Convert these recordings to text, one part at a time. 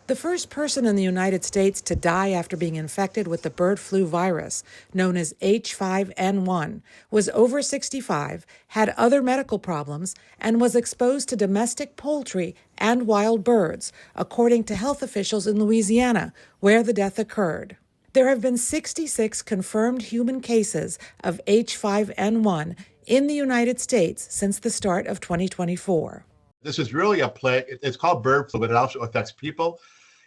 The first person in the United States to die after being infected with the bird flu virus, known as H5N1, was over 65, had other medical problems, and was exposed to domestic poultry and wild birds, according to health officials in Louisiana, where the death occurred. There have been 66 confirmed human cases of H5N1 in the United States since the start of 2024. This is really a plague. It's called bird flu, but it also affects people.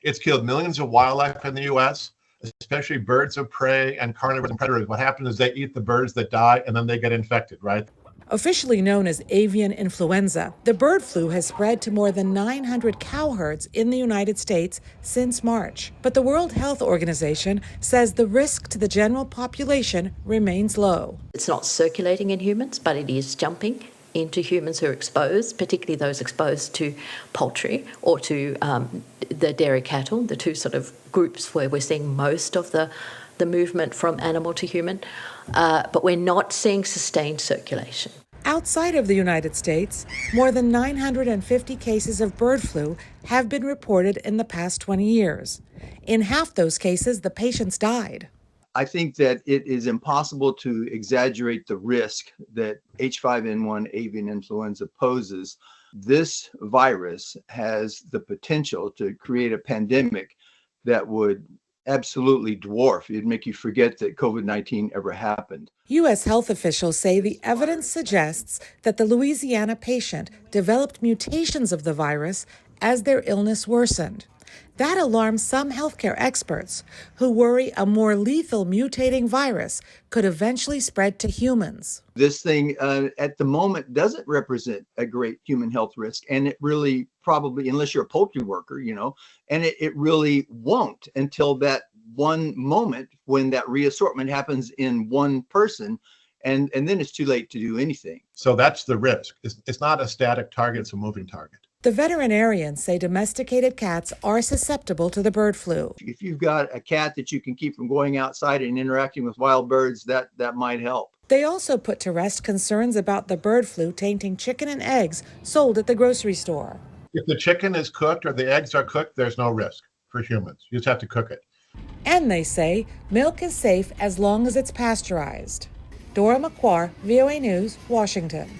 It's killed millions of wildlife in the U.S., especially birds of prey and carnivores and predators. What happens is they eat the birds that die, and then they get infected, right? Officially known as avian influenza, the bird flu has spread to more than 900 cow herds in the United States since March. But the World Health Organization says the risk to the general population remains low. It's not circulating in humans, but it is jumping into humans who are exposed, particularly those exposed to poultry or to the dairy cattle, the two sort of groups where we're seeing most of the movement from animal to human, but we're not seeing sustained circulation. Outside of the United States, more than 950 cases of bird flu have been reported in the past 20 years. In half those cases, the patients died. I think that it is impossible to exaggerate the risk that H5N1 avian influenza poses. This virus has the potential to create a pandemic that would absolutely dwarf. It'd make you forget that COVID-19 ever happened. U.S. health officials say the evidence suggests that the Louisiana patient developed mutations of the virus as their illness worsened. That alarms some healthcare experts who worry a more lethal mutating virus could eventually spread to humans. This thing at the moment doesn't represent a great human health risk, and it really probably, unless you're a poultry worker, and it really won't until that one moment when that reassortment happens in one person, and then it's too late to do anything. So that's the risk. It's not a static target, it's a moving target. The veterinarians say domesticated cats are susceptible to the bird flu. If you've got a cat that you can keep from going outside and interacting with wild birds, that might help. They also put to rest concerns about the bird flu tainting chicken and eggs sold at the grocery store. If the chicken is cooked or the eggs are cooked, there's no risk for humans. You just have to cook it. And they say milk is safe as long as it's pasteurized. Dora Mekouar, VOA News, Washington.